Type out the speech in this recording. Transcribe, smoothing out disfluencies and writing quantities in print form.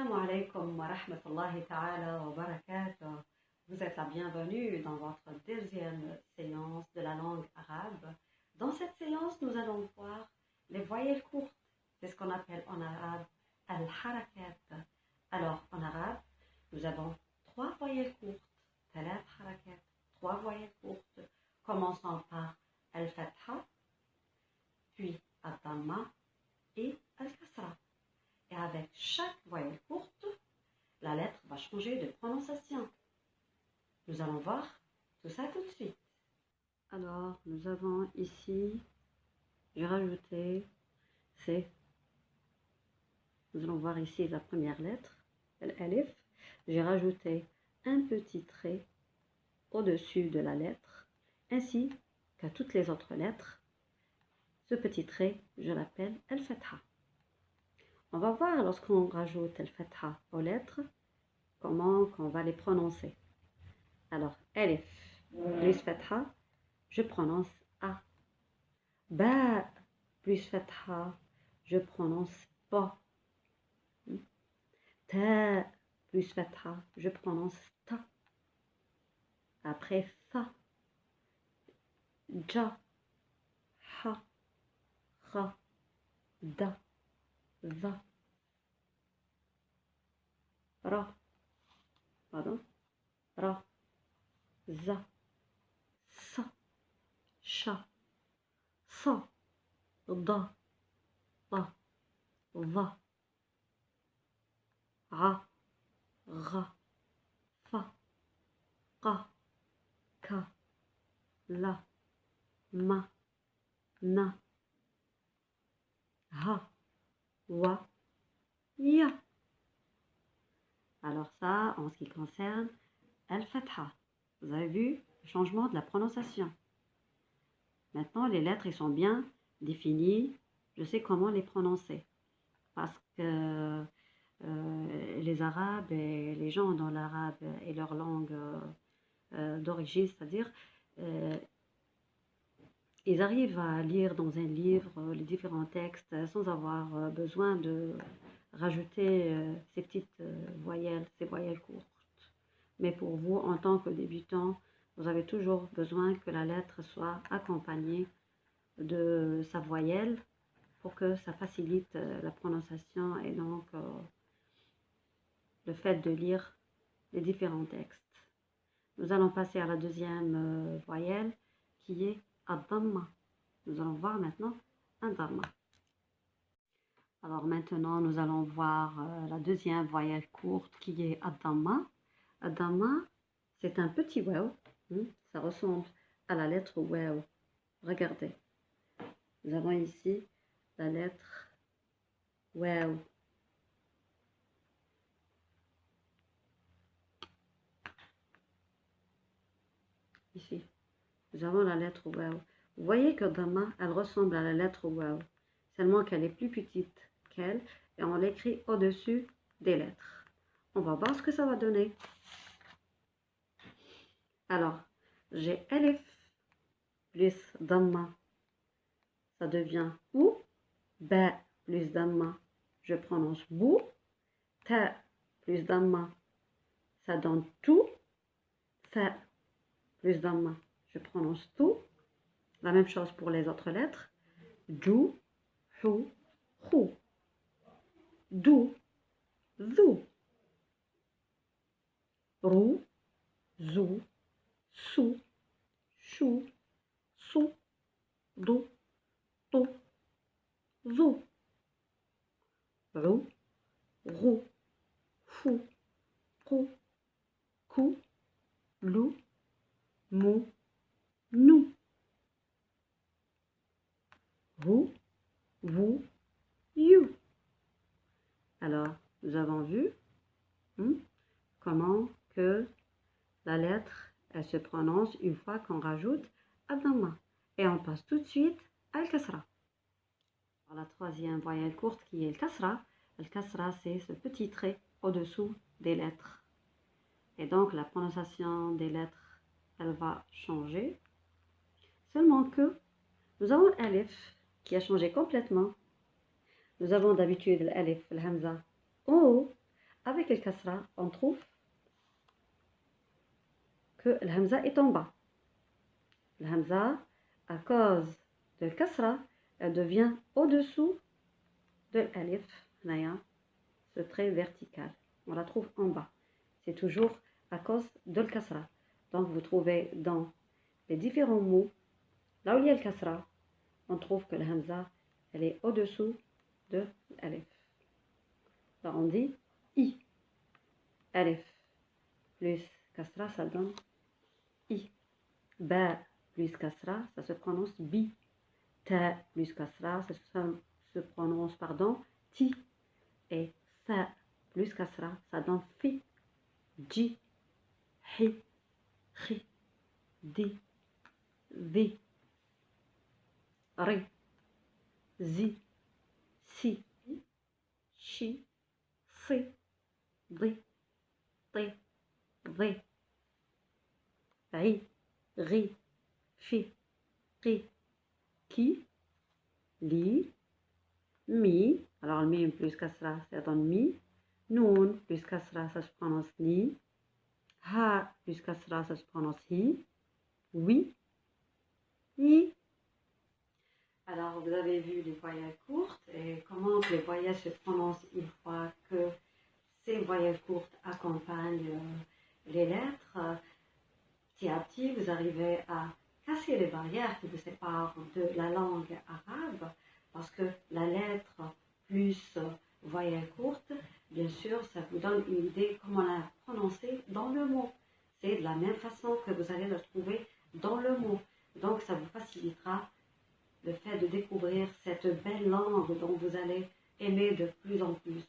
Assalamu alaikum wa rahmatullahi ta'ala wa barakatuh. Vous êtes la bienvenue dans votre deuxième séance de la langue arabe. Dans cette séance, nous allons voir les voyelles courtes. C'est ce qu'on appelle en arabe al-harakat. Alors, en arabe, nous avons trois voyelles courtes. Talat harakat, trois voyelles courtes, commençant par al-fatha, puis al-damma et al-kasra. Et avec chaque voyelle courte, la lettre va changer de prononciation. Nous allons voir tout ça tout de suite. Alors, nous avons ici, j'ai rajouté C. Nous allons voir ici la première lettre, l'alif. J'ai rajouté un petit trait au-dessus de la lettre, ainsi qu'à toutes les autres lettres. Ce petit trait, je l'appelle al-fatha. On va voir lorsqu'on rajoute al-fatha aux lettres, comment on va les prononcer. Alors, alif plus fatha, je prononce A. Ba plus fatha, je prononce Ba. Ta plus fatha, je prononce Ta. Après Fa, Ja, Ha, Ra, Da, Va, Ra, pardon, Ra, Za, Sa, Sha, Sa, Da, Ta, Va, Ra, Ra, Fa, Qa, Ka, La, Ma, Na, Ha, Wa, Ya. Alors ça, en ce qui concerne al-fatha. Vous avez vu le changement de la prononciation. Maintenant, les lettres ils sont bien définies. Je sais comment les prononcer. Parce que les Arabes et les gens dans l'arabe et leur langue d'origine, c'est-à-dire, ils arrivent à lire dans un livre les différents textes sans avoir besoin de rajouter ces petites voyelles, ces voyelles courtes. Mais pour vous, en tant que débutant, vous avez toujours besoin que la lettre soit accompagnée de sa voyelle pour que ça facilite la prononciation et donc le fait de lire les différents textes. Nous allons passer à la deuxième voyelle qui est ad-damma. Nous allons voir maintenant un damma. Alors maintenant, nous allons voir la deuxième voyelle courte qui est ad-damma. Ad-damma, c'est un petit waw. Ça ressemble à la lettre waw. Regardez. Nous avons ici la lettre waw. Ici, nous avons la lettre waw. Vous voyez que damma, elle ressemble à la lettre waw, seulement qu'elle est plus petite qu'elle et on l'écrit au-dessus des lettres. On va voir ce que ça va donner. Alors, j'ai alif plus damma, ça devient ou. Ba plus damma, je prononce bou. Ta plus damma, ça donne tout. Fa plus damma, je prononce tout. La même chose pour les autres lettres. Du, hu, hu. Du, zu. Rou, zou, sou, chou, sou, du, tu, zu. Rou, rou, fou, prou, cou, lou, mou, nous. Vous, vous, you. Alors, nous avons vu comment que la lettre, elle se prononce une fois qu'on rajoute ad-damma. Et on passe tout de suite à al-kasra. La troisième voyelle courte qui est le kasra. Le kasra, c'est ce petit trait au-dessous des lettres. Et donc, la prononciation des lettres, elle va changer. Seulement que nous avons l'alif qui a changé complètement. Nous avons d'habitude l'alif, le hamza, en haut, avec le kasra, on trouve que le hamza est en bas. Le hamza, à cause de kasra, elle devient au-dessous de l'alif, ce trait vertical. On la trouve en bas. C'est toujours à cause de le kasra. Donc vous trouvez dans les différents mots, là où il y a le kasra, on trouve que le hamza, elle est au-dessous de l'alif. Là on dit i. Alif plus kasra, ça donne i. Ba plus kasra, ça se prononce bi. Ta plus kasra, ça se prononce, ti. Et sa plus kasra, ça donne fi. Ji, hi, khi, di, vi, ri, zi, si, chi, si, di, ti, di, ri, ri, fi, ri, qui, li, mi. Alors le mi plus kasra, ça donne mi. Noun plus kasra, ça se prononce ni. Ha plus kasra, ça se prononce hi. Oui. I. Alors vous avez vu les voyelles courtes et comment les voyelles se prononcent une fois que ces voyelles courtes accompagnent les lettres. Petit à petit, vous arrivez à casser les barrières qui vous séparent de la langue arabe, parce que la lettre plus voyelle courte, bien sûr, ça vous donne une idée comment la prononcer dans le mot. C'est de la même façon que vous allez le trouver dans le mot. Donc, ça vous facilitera le fait de découvrir cette belle langue dont vous allez aimer de plus en plus.